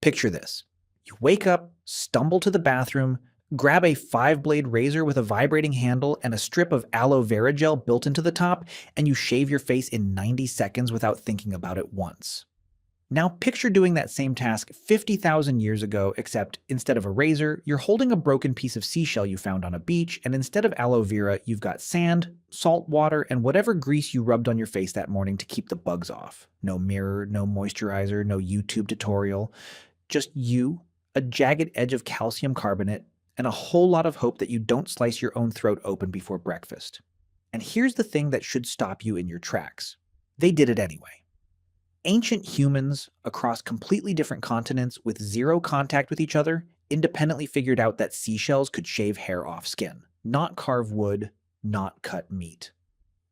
Picture this. You wake up, stumble to the bathroom, grab a 5-blade razor with a vibrating handle and a strip of aloe vera gel built into the top, and you shave your face in 90 seconds without thinking about it once. Now picture doing that same task 50,000 years ago, except instead of a razor, you're holding a broken piece of seashell you found on a beach, and instead of aloe vera, you've got sand, salt water, and whatever grease you rubbed on your face that morning to keep the bugs off. No mirror, no moisturizer, no YouTube tutorial. Just you, a jagged edge of calcium carbonate, and a whole lot of hope that you don't slice your own throat open before breakfast. And here's the thing that should stop you in your tracks. They did it anyway. Ancient humans across completely different continents with zero contact with each other independently figured out that seashells could shave hair off skin, not carve wood, not cut meat.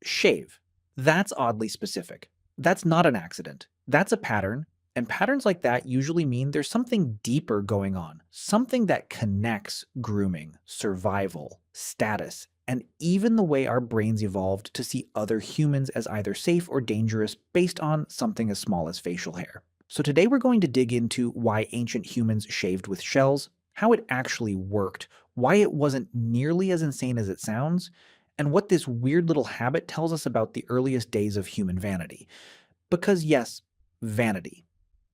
Shave. That's oddly specific. That's not an accident. That's a pattern, and patterns like that usually mean there's something deeper going on, something that connects grooming, survival, status, and even the way our brains evolved to see other humans as either safe or dangerous based on something as small as facial hair. So today we're going to dig into why ancient humans shaved with shells, how it actually worked, why it wasn't nearly as insane as it sounds, and what this weird little habit tells us about the earliest days of human vanity. Because yes, vanity.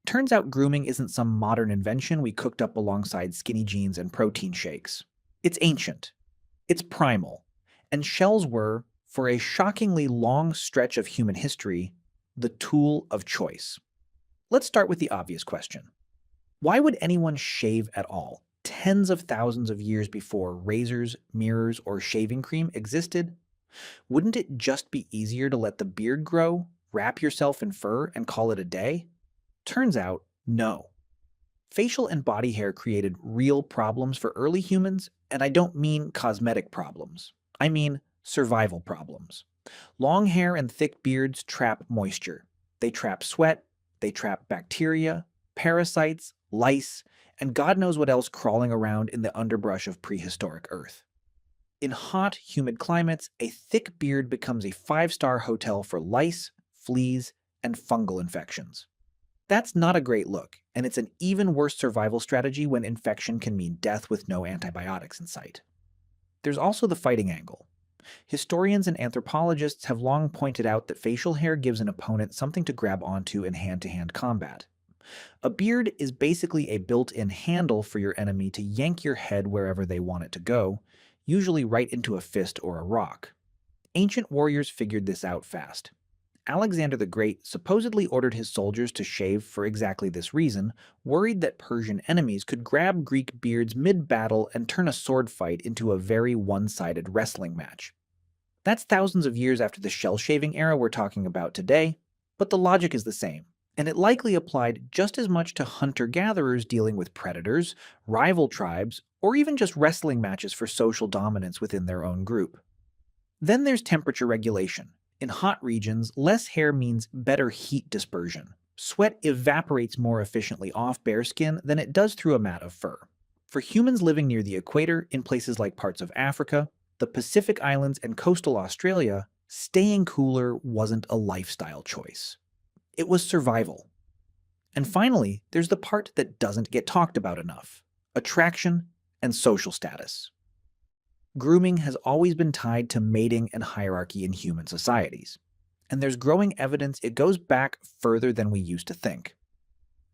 Turns out grooming isn't some modern invention we cooked up alongside skinny jeans and protein shakes. It's ancient. It's primal. And shells were, for a shockingly long stretch of human history, the tool of choice. Let's start with the obvious question. Why would anyone shave at all, tens of thousands of years before razors, mirrors, or shaving cream existed? Wouldn't it just be easier to let the beard grow, wrap yourself in fur, and call it a day? Turns out, no. Facial and body hair created real problems for early humans, and I don't mean cosmetic problems. I mean survival problems. Long hair and thick beards trap moisture. They trap sweat, they trap bacteria, parasites, lice, and God knows what else crawling around in the underbrush of prehistoric Earth. In hot, humid climates, a thick beard becomes a 5-star hotel for lice, fleas, and fungal infections. That's not a great look, and it's an even worse survival strategy when infection can mean death with no antibiotics in sight. There's also the fighting angle. Historians and anthropologists have long pointed out that facial hair gives an opponent something to grab onto in hand-to-hand combat. A beard is basically a built-in handle for your enemy to yank your head wherever they want it to go, usually right into a fist or a rock. Ancient warriors figured this out fast. Alexander the Great supposedly ordered his soldiers to shave for exactly this reason, worried that Persian enemies could grab Greek beards mid-battle and turn a sword fight into a very one-sided wrestling match. That's thousands of years after the shell-shaving era we're talking about today, but the logic is the same, and it likely applied just as much to hunter-gatherers dealing with predators, rival tribes, or even just wrestling matches for social dominance within their own group. Then there's temperature regulation. In hot regions, less hair means better heat dispersion. Sweat evaporates more efficiently off bare skin than it does through a mat of fur. For humans living near the equator, in places like parts of Africa, the Pacific Islands, and coastal Australia, staying cooler wasn't a lifestyle choice. It was survival. And finally, there's the part that doesn't get talked about enough: attraction and social status. Grooming has always been tied to mating and hierarchy in human societies, and there's growing evidence it goes back further than we used to think.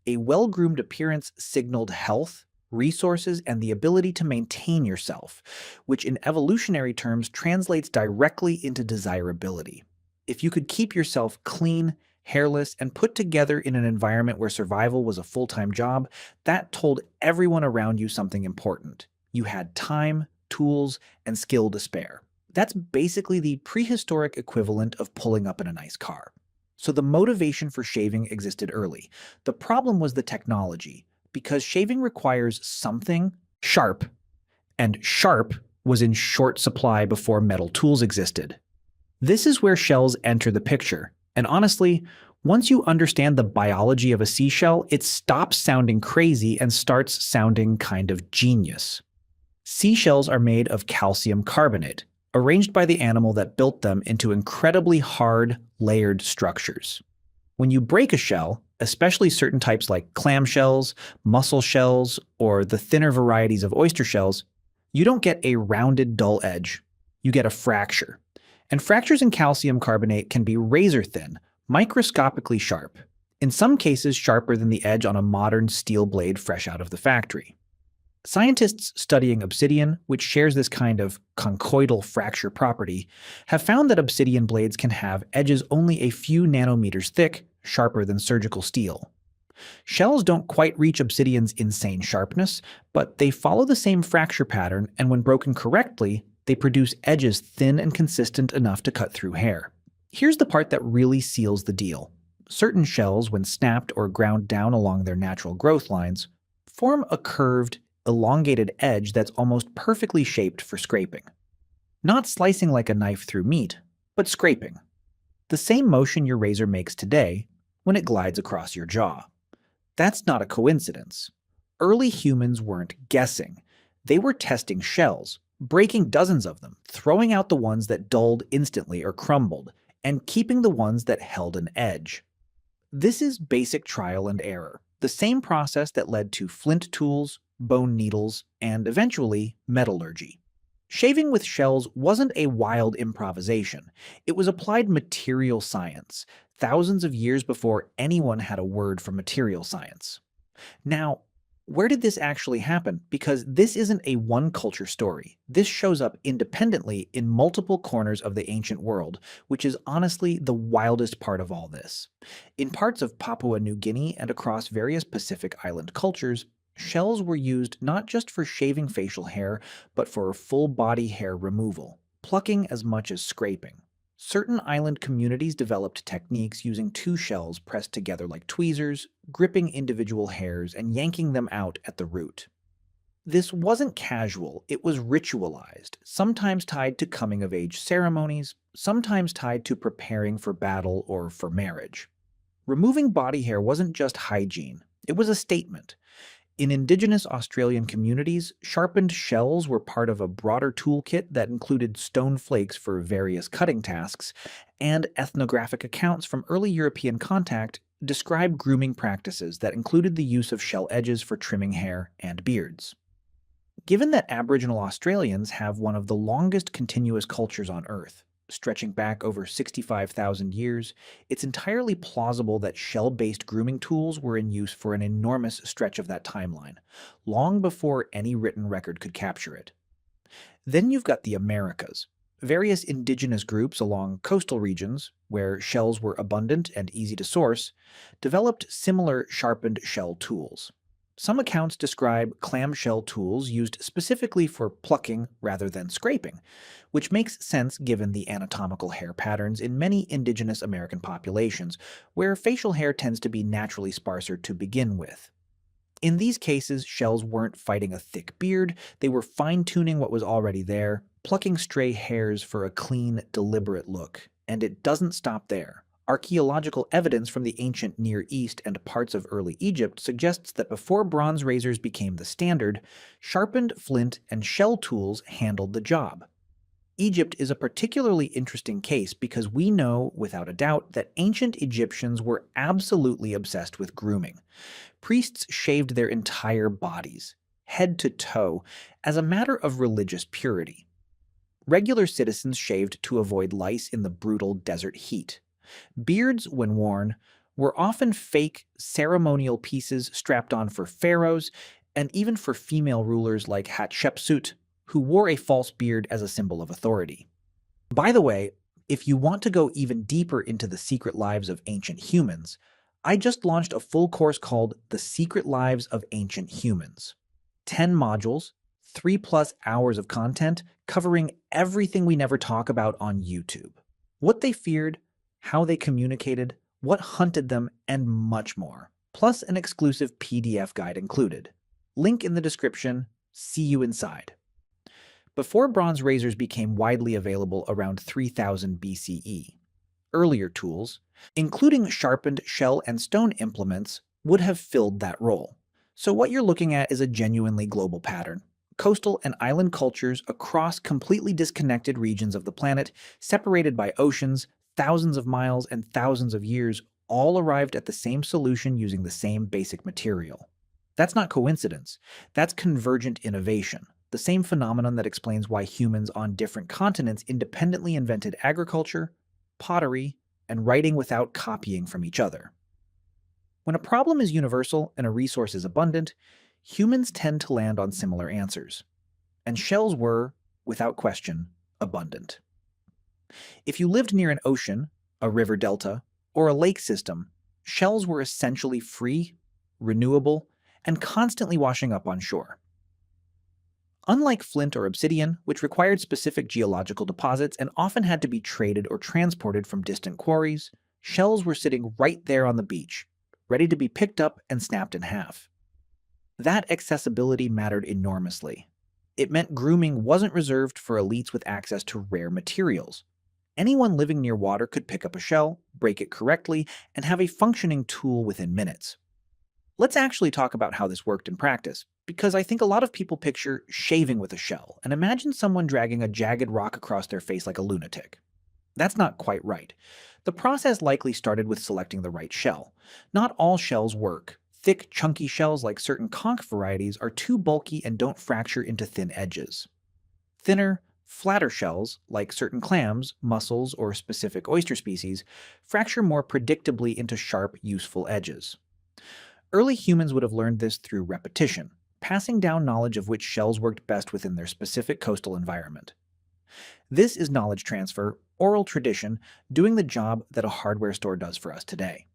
A well-groomed appearance signaled health, resources, and the ability to maintain yourself, which in evolutionary terms translates directly into desirability. If you could keep yourself clean, hairless, and put together in an environment where survival was a full-time job, that told everyone around you something important. You had time, tools, and skill to spare. That's basically the prehistoric equivalent of pulling up in a nice car. So the motivation for shaving existed early. The problem was the technology, because shaving requires something sharp, and sharp was in short supply before metal tools existed. This is where shells enter the picture, and honestly, once you understand the biology of a seashell, it stops sounding crazy and starts sounding kind of genius. Seashells are made of calcium carbonate, arranged by the animal that built them into incredibly hard, layered structures. When you break a shell, especially certain types like clamshells, mussel shells, or the thinner varieties of oyster shells, you don't get a rounded, dull edge. You get a fracture. And fractures in calcium carbonate can be razor thin, microscopically sharp, in some cases sharper than the edge on a modern steel blade fresh out of the factory. Scientists studying obsidian, which shares this kind of conchoidal fracture property, have found that obsidian blades can have edges only a few nanometers thick, sharper than surgical steel. Shells don't quite reach obsidian's insane sharpness, but they follow the same fracture pattern, and when broken correctly, they produce edges thin and consistent enough to cut through hair. Here's the part that really seals the deal. Certain shells, when snapped or ground down along their natural growth lines, form a curved, elongated edge that's almost perfectly shaped for scraping. Not slicing like a knife through meat, but scraping. The same motion your razor makes today when it glides across your jaw. That's not a coincidence. Early humans weren't guessing. They were testing shells, breaking dozens of them, throwing out the ones that dulled instantly or crumbled, and keeping the ones that held an edge. This is basic trial and error, the same process that led to flint tools, bone needles, and eventually metallurgy. Shaving with shells wasn't a wild improvisation. It was applied material science, thousands of years before anyone had a word for material science. Now, where did this actually happen? Because this isn't a one culture story. This shows up independently in multiple corners of the ancient world, which is honestly the wildest part of all this. In parts of Papua New Guinea and across various Pacific Island cultures, shells were used not just for shaving facial hair, but for full body hair removal, plucking as much as scraping. Certain island communities developed techniques using two shells pressed together like tweezers, gripping individual hairs and yanking them out at the root. This wasn't casual, it was ritualized, sometimes tied to coming-of-age ceremonies, sometimes tied to preparing for battle or for marriage. Removing body hair wasn't just hygiene, it was a statement. In indigenous Australian communities, sharpened shells were part of a broader toolkit that included stone flakes for various cutting tasks, and ethnographic accounts from early European contact describe grooming practices that included the use of shell edges for trimming hair and beards. Given that Aboriginal Australians have one of the longest continuous cultures on Earth, stretching back over 65,000 years, it's entirely plausible that shell-based grooming tools were in use for an enormous stretch of that timeline, long before any written record could capture it. Then you've got the Americas. Various indigenous groups along coastal regions, where shells were abundant and easy to source, developed similar sharpened shell tools. Some accounts describe clamshell tools used specifically for plucking rather than scraping, which makes sense given the anatomical hair patterns in many indigenous American populations, where facial hair tends to be naturally sparser to begin with. In these cases, shells weren't fighting a thick beard, they were fine-tuning what was already there, plucking stray hairs for a clean, deliberate look. And it doesn't stop there. Archaeological evidence from the ancient Near East and parts of early Egypt suggests that before bronze razors became the standard, sharpened flint and shell tools handled the job. Egypt is a particularly interesting case because we know, without a doubt, that ancient Egyptians were absolutely obsessed with grooming. Priests shaved their entire bodies, head to toe, as a matter of religious purity. Regular citizens shaved to avoid lice in the brutal desert heat. Beards, when worn, were often fake, ceremonial pieces strapped on for pharaohs and even for female rulers like Hatshepsut, who wore a false beard as a symbol of authority. By the way, if you want to go even deeper into the secret lives of ancient humans, I just launched a full course called The Secret Lives of Ancient Humans. 10 modules, 3+ hours of content covering everything we never talk about on YouTube. What they feared, how they communicated, what hunted them, and much more. Plus an exclusive PDF guide included. Link in the description. See you inside. Before bronze razors became widely available around 3000 BCE, earlier tools, including sharpened shell and stone implements, would have filled that role. So what you're looking at is a genuinely global pattern. Coastal and island cultures across completely disconnected regions of the planet, separated by oceans, thousands of miles and thousands of years, all arrived at the same solution using the same basic material. That's not coincidence. That's convergent innovation, the same phenomenon that explains why humans on different continents independently invented agriculture, pottery, and writing without copying from each other. When a problem is universal and a resource is abundant, humans tend to land on similar answers. And shells were, without question, abundant. If you lived near an ocean, a river delta, or a lake system, shells were essentially free, renewable, and constantly washing up on shore. Unlike flint or obsidian, which required specific geological deposits and often had to be traded or transported from distant quarries, shells were sitting right there on the beach, ready to be picked up and snapped in half. That accessibility mattered enormously. It meant grooming wasn't reserved for elites with access to rare materials. Anyone living near water could pick up a shell, break it correctly, and have a functioning tool within minutes. Let's actually talk about how this worked in practice, because I think a lot of people picture shaving with a shell and imagine someone dragging a jagged rock across their face like a lunatic. That's not quite right. The process likely started with selecting the right shell. Not all shells work. Thick, chunky shells like certain conch varieties are too bulky and don't fracture into thin edges. Thinner, flatter shells, like certain clams, mussels, or specific oyster species, fracture more predictably into sharp, useful edges. Early humans would have learned this through repetition, passing down knowledge of which shells worked best within their specific coastal environment. This is knowledge transfer, oral tradition, doing the job that a hardware store does for us today.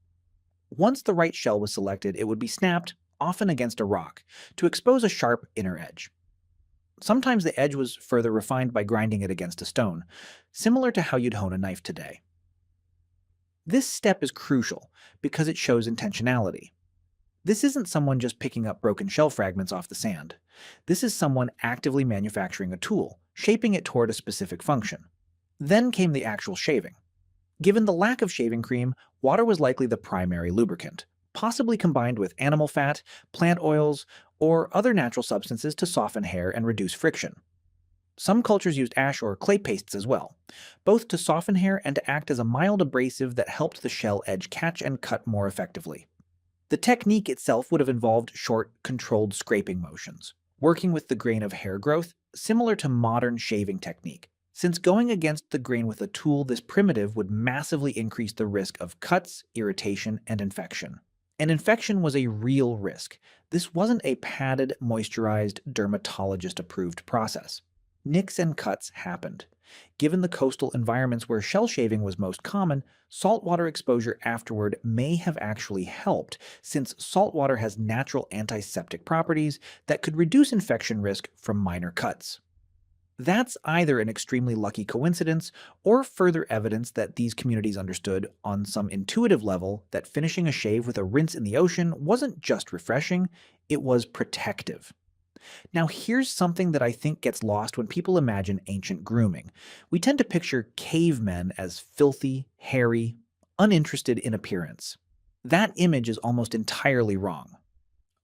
Once the right shell was selected, it would be snapped, often against a rock, to expose a sharp inner edge. Sometimes the edge was further refined by grinding it against a stone, similar to how you'd hone a knife today. This step is crucial because it shows intentionality. This isn't someone just picking up broken shell fragments off the sand. This is someone actively manufacturing a tool, shaping it toward a specific function. Then came the actual shaving. Given the lack of shaving cream, water was likely the primary lubricant, possibly combined with animal fat, plant oils, or other natural substances to soften hair and reduce friction. Some cultures used ash or clay pastes as well, both to soften hair and to act as a mild abrasive that helped the shell edge catch and cut more effectively. The technique itself would have involved short, controlled scraping motions, working with the grain of hair growth, similar to modern shaving technique. Since going against the grain with a tool this primitive would massively increase the risk of cuts, irritation, and infection. And infection was a real risk. This wasn't a padded, moisturized, dermatologist-approved process. Nicks and cuts happened. Given the coastal environments where shell shaving was most common, saltwater exposure afterward may have actually helped, since saltwater has natural antiseptic properties that could reduce infection risk from minor cuts. That's either an extremely lucky coincidence or further evidence that these communities understood on some intuitive level that finishing a shave with a rinse in the ocean wasn't just refreshing, it was protective. Now here's something that I think gets lost when people imagine ancient grooming. We tend to picture cavemen as filthy, hairy, uninterested in appearance. That image is almost entirely wrong.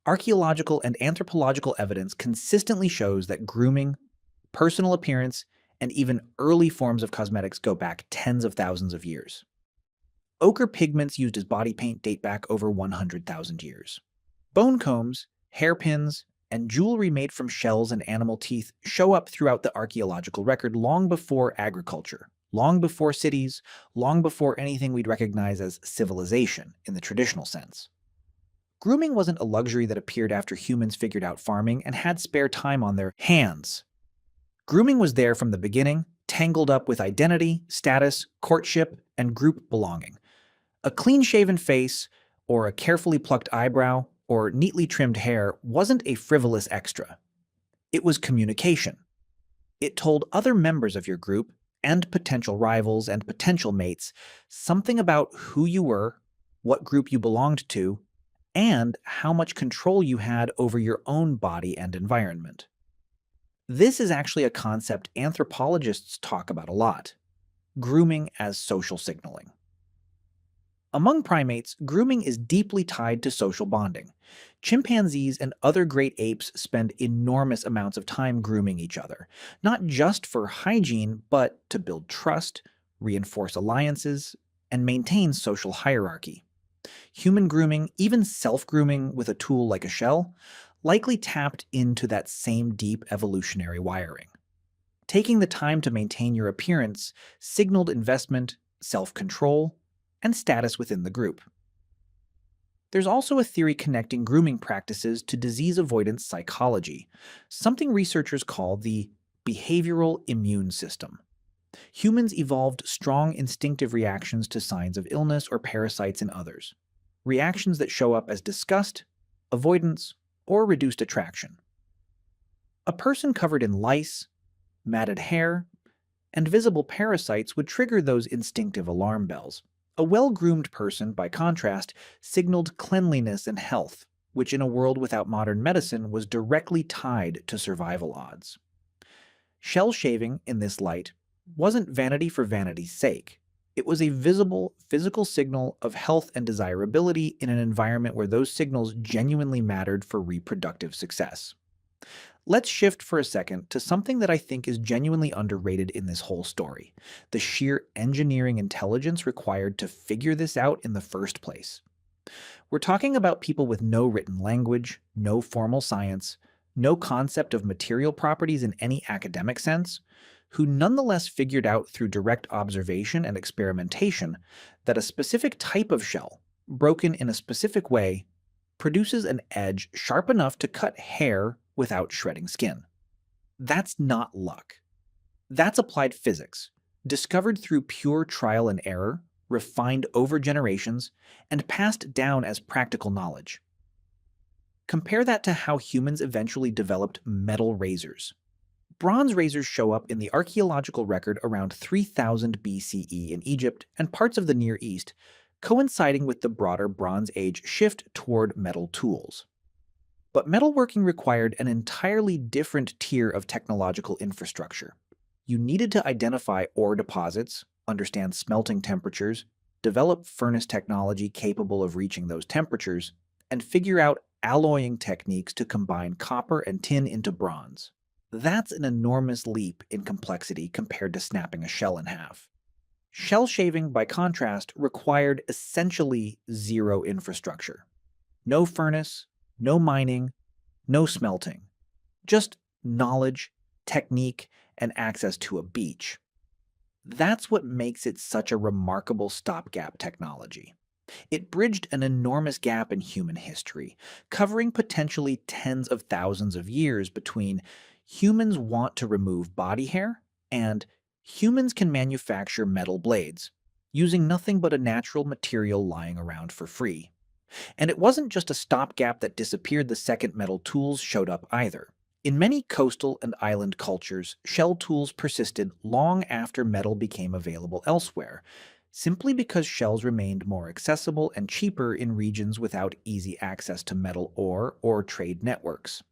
Archaeological and anthropological evidence consistently shows that grooming, personal appearance, and even early forms of cosmetics go back tens of thousands of years. Ochre pigments used as body paint date back over 100,000 years. Bone combs, hairpins, and jewelry made from shells and animal teeth show up throughout the archaeological record long before agriculture, long before cities, long before anything we'd recognize as civilization in the traditional sense. Grooming wasn't a luxury that appeared after humans figured out farming and had spare time on their hands. Grooming was there from the beginning, tangled up with identity, status, courtship, and group belonging. A clean-shaven face, or a carefully plucked eyebrow, or neatly trimmed hair wasn't a frivolous extra. It was communication. It told other members of your group, and potential rivals and potential mates, something about who you were, what group you belonged to, and how much control you had over your own body and environment. This is actually a concept anthropologists talk about a lot: grooming as social signaling. Among primates, grooming is deeply tied to social bonding. Chimpanzees and other great apes spend enormous amounts of time grooming each other, not just for hygiene, but to build trust, reinforce alliances, and maintain social hierarchy. Human grooming, even self-grooming with a tool like a shell, likely tapped into that same deep evolutionary wiring. Taking the time to maintain your appearance signaled investment, self-control, and status within the group. There's also a theory connecting grooming practices to disease avoidance psychology, something researchers call the behavioral immune system. Humans evolved strong instinctive reactions to signs of illness or parasites in others, reactions that show up as disgust, avoidance, or reduced attraction. A person covered in lice, matted hair, and visible parasites would trigger those instinctive alarm bells. A well-groomed person, by contrast, signaled cleanliness and health, which in a world without modern medicine was directly tied to survival odds. Shell shaving, in this light, wasn't vanity for vanity's sake. It was a visible, physical signal of health and desirability in an environment where those signals genuinely mattered for reproductive success. Let's shift for a second to something that I think is genuinely underrated in this whole story: the sheer engineering intelligence required to figure this out in the first place. We're talking about people with no written language, no formal science, no concept of material properties in any academic sense, who nonetheless figured out through direct observation and experimentation that a specific type of shell, broken in a specific way, produces an edge sharp enough to cut hair without shredding skin. That's not luck. That's applied physics, discovered through pure trial and error, refined over generations, and passed down as practical knowledge. Compare that to how humans eventually developed metal razors. Bronze razors show up in the archaeological record around 3000 BCE in Egypt and parts of the Near East, coinciding with the broader Bronze Age shift toward metal tools. But metalworking required an entirely different tier of technological infrastructure. You needed to identify ore deposits, understand smelting temperatures, develop furnace technology capable of reaching those temperatures, and figure out alloying techniques to combine copper and tin into bronze. That's an enormous leap in complexity compared to snapping a shell in half. Shell shaving, by contrast, required essentially zero infrastructure. No furnace, no mining, no smelting. Just knowledge, technique, and access to a beach. That's what makes it such a remarkable stopgap technology. It bridged an enormous gap in human history, covering potentially tens of thousands of years between humans want to remove body hair and humans can manufacture metal blades, using nothing but a natural material lying around for free. And it wasn't just a stopgap that disappeared the second metal tools showed up either. In many coastal and island cultures, shell tools persisted long after metal became available elsewhere, simply because shells remained more accessible and cheaper in regions without easy access to metal ore or trade networks.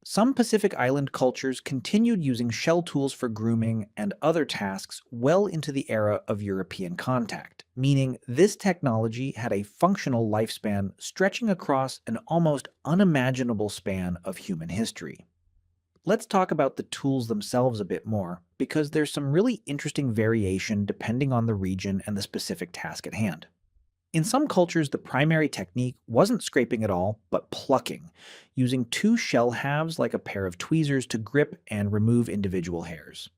Some Pacific Island cultures continued using shell tools for grooming and other tasks well into the era of European contact, meaning this technology had a functional lifespan stretching across an almost unimaginable span of human history. Let's talk about the tools themselves a bit more, because there's some really interesting variation depending on the region and the specific task at hand. In some cultures, the primary technique wasn't scraping at all, but plucking, using two shell halves like a pair of tweezers to grip and remove individual hairs.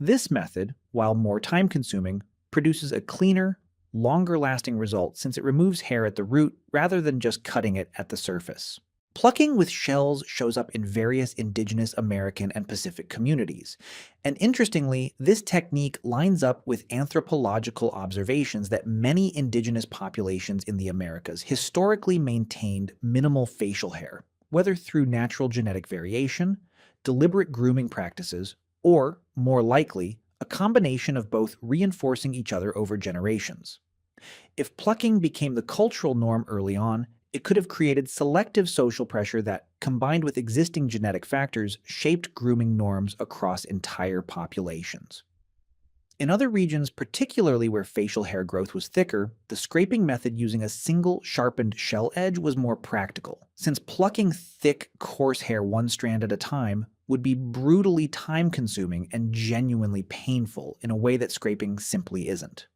This method, while more time-consuming, produces a cleaner, longer-lasting result since it removes hair at the root rather than just cutting it at the surface. Plucking with shells shows up in various indigenous American and Pacific communities. And interestingly, this technique lines up with anthropological observations that many indigenous populations in the Americas historically maintained minimal facial hair, whether through natural genetic variation, deliberate grooming practices, or, more likely, a combination of both reinforcing each other over generations. If plucking became the cultural norm early on, it could have created selective social pressure that, combined with existing genetic factors, shaped grooming norms across entire populations. In other regions, particularly where facial hair growth was thicker, the scraping method using a single sharpened shell edge was more practical, since plucking thick, coarse hair one strand at a time would be brutally time-consuming and genuinely painful in a way that scraping simply isn't.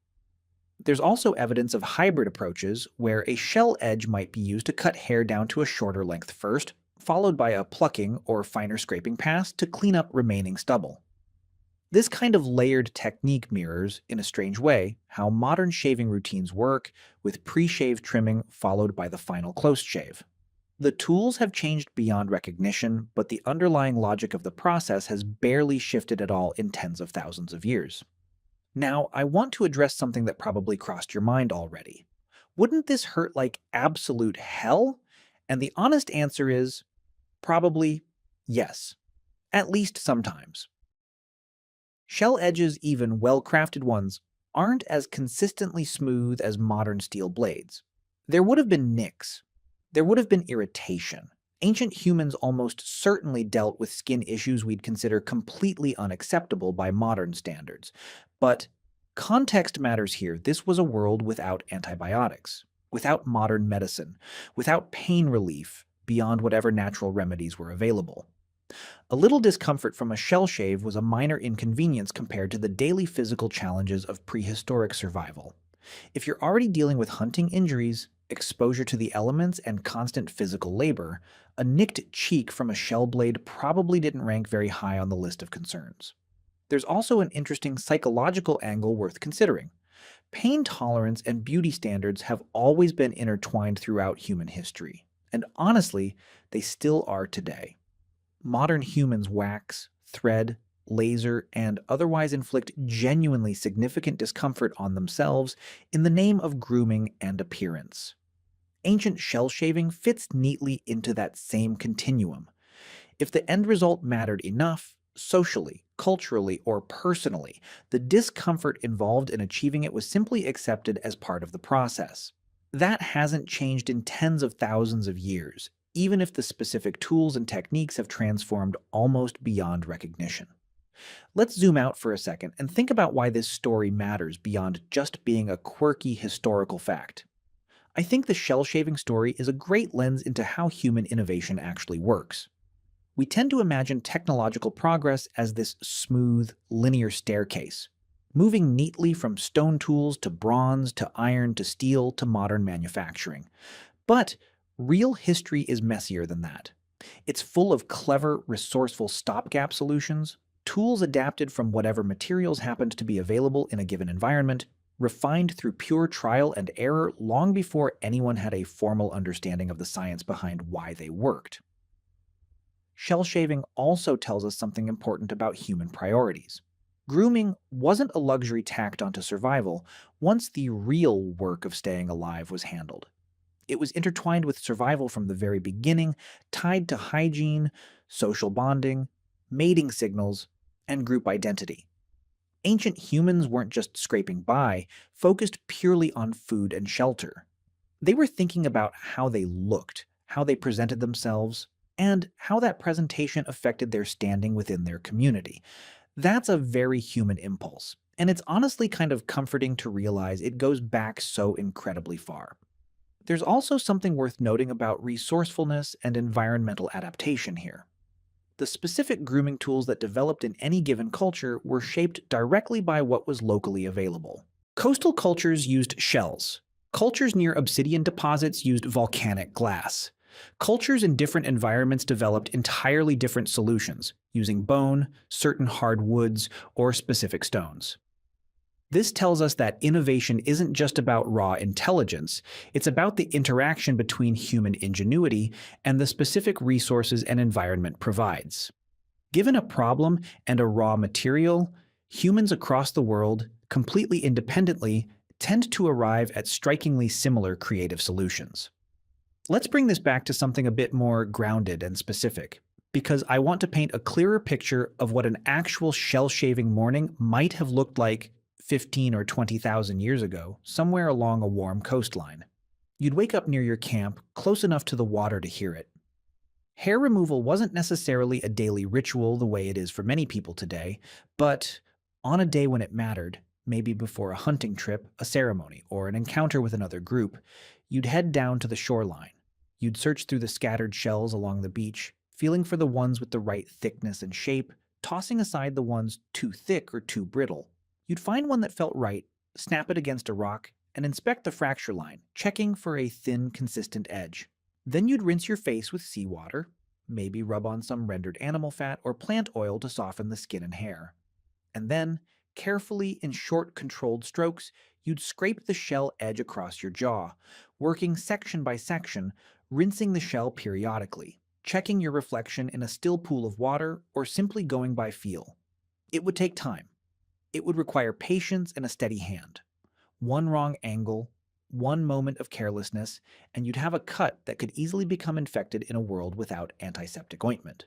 There's also evidence of hybrid approaches where a shell edge might be used to cut hair down to a shorter length first, followed by a plucking or finer scraping pass to clean up remaining stubble. This kind of layered technique mirrors, in a strange way, how modern shaving routines work, with pre-shave trimming followed by the final close shave. The tools have changed beyond recognition, but the underlying logic of the process has barely shifted at all in tens of thousands of years. Now, I want to address something that probably crossed your mind already. Wouldn't this hurt like absolute hell? And the honest answer is probably yes, at least sometimes. Shell edges, even well-crafted ones, aren't as consistently smooth as modern steel blades. There would have been nicks. There would have been irritation. Ancient humans almost certainly dealt with skin issues we'd consider completely unacceptable by modern standards. But context matters here. This was a world without antibiotics, without modern medicine, without pain relief beyond whatever natural remedies were available. A little discomfort from a shell shave was a minor inconvenience compared to the daily physical challenges of prehistoric survival. If you're already dealing with hunting injuries, exposure to the elements, and constant physical labor, a nicked cheek from a shell blade probably didn't rank very high on the list of concerns. There's also an interesting psychological angle worth considering. Pain tolerance and beauty standards have always been intertwined throughout human history, and honestly, they still are today. Modern humans wax, thread, laser, and otherwise inflict genuinely significant discomfort on themselves in the name of grooming and appearance. Ancient shell shaving fits neatly into that same continuum. If the end result mattered enough, socially, culturally, or personally, the discomfort involved in achieving it was simply accepted as part of the process. That hasn't changed in tens of thousands of years, even if the specific tools and techniques have transformed almost beyond recognition. Let's zoom out for a second and think about why this story matters beyond just being a quirky historical fact. I think the shell shaving story is a great lens into how human innovation actually works. We tend to imagine technological progress as this smooth, linear staircase, moving neatly from stone tools to bronze to iron to steel to modern manufacturing. But real history is messier than that. It's full of clever, resourceful stopgap solutions, tools adapted from whatever materials happened to be available in a given environment, refined through pure trial and error long before anyone had a formal understanding of the science behind why they worked. Shell shaving also tells us something important about human priorities. Grooming wasn't a luxury tacked onto survival once the real work of staying alive was handled. It was intertwined with survival from the very beginning, tied to hygiene, social bonding, mating signals, and group identity. Ancient humans weren't just scraping by, focused purely on food and shelter. They were thinking about how they looked, how they presented themselves, and how that presentation affected their standing within their community. That's a very human impulse, and it's honestly kind of comforting to realize it goes back so incredibly far. There's also something worth noting about resourcefulness and environmental adaptation here. The specific grooming tools that developed in any given culture were shaped directly by what was locally available. Coastal cultures used shells. Cultures near obsidian deposits used volcanic glass. Cultures in different environments developed entirely different solutions, using bone, certain hard woods, or specific stones. This tells us that innovation isn't just about raw intelligence, it's about the interaction between human ingenuity and the specific resources an environment provides. Given a problem and a raw material, humans across the world, completely independently, tend to arrive at strikingly similar creative solutions. Let's bring this back to something a bit more grounded and specific, because I want to paint a clearer picture of what an actual shell-shaving morning might have looked like 15 or 20,000 years ago, somewhere along a warm coastline. You'd wake up near your camp, close enough to the water to hear it. Hair removal wasn't necessarily a daily ritual the way it is for many people today, but on a day when it mattered, maybe before a hunting trip, a ceremony, or an encounter with another group, you'd head down to the shoreline. You'd search through the scattered shells along the beach, feeling for the ones with the right thickness and shape, tossing aside the ones too thick or too brittle. You'd find one that felt right, Snap it against a rock, and inspect the fracture line, checking for a thin, consistent edge. Then you'd rinse your face with seawater, maybe rub on some rendered animal fat or plant oil to soften the skin and hair. And then, carefully in short, controlled strokes, you'd scrape the shell edge across your jaw, working section by section, rinsing the shell periodically, checking your reflection in a still pool of water, or simply going by feel. It would take time. It would require patience and a steady hand. One wrong angle, one moment of carelessness, and you'd have a cut that could easily become infected in a world without antiseptic ointment.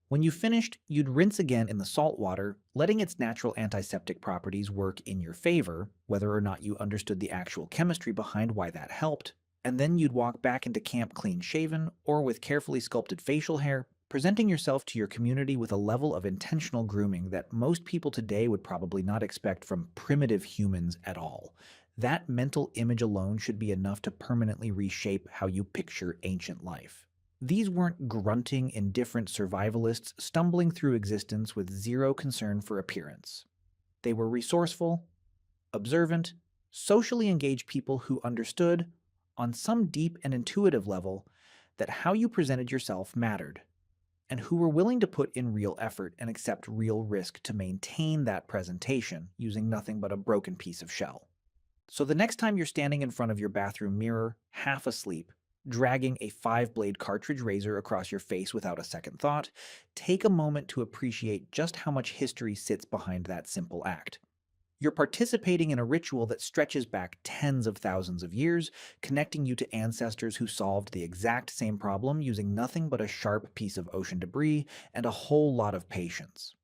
When you finished, you'd rinse again in the salt water, letting its natural antiseptic properties work in your favor, whether or not you understood the actual chemistry behind why that helped, and then you'd walk back into camp clean shaven or with carefully sculpted facial hair, presenting yourself to your community with a level of intentional grooming that most people today would probably not expect from primitive humans at all. That mental image alone should be enough to permanently reshape how you picture ancient life. These weren't grunting, indifferent survivalists stumbling through existence with zero concern for appearance. They were resourceful, observant, socially engaged people who understood, on some deep and intuitive level, that how you presented yourself mattered, and who were willing to put in real effort and accept real risk to maintain that presentation using nothing but a broken piece of shell. So the next time you're standing in front of your bathroom mirror, half asleep, dragging a 5-blade cartridge razor across your face without a second thought, take a moment to appreciate just how much history sits behind that simple act. You're participating in a ritual that stretches back tens of thousands of years, connecting you to ancestors who solved the exact same problem using nothing but a sharp piece of ocean debris and a whole lot of patience.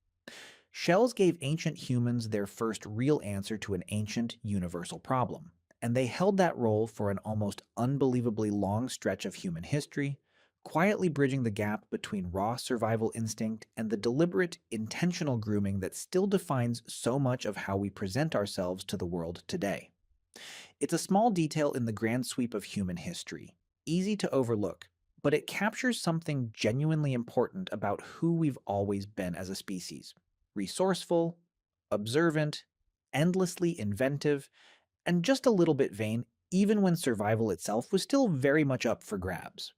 Shells gave ancient humans their first real answer to an ancient, universal problem, and they held that role for an almost unbelievably long stretch of human history, quietly bridging the gap between raw survival instinct and the deliberate, intentional grooming that still defines so much of how we present ourselves to the world today. It's a small detail in the grand sweep of human history, easy to overlook, but it captures something genuinely important about who we've always been as a species: resourceful, observant, endlessly inventive, and just a little bit vain, even when survival itself was still very much up for grabs.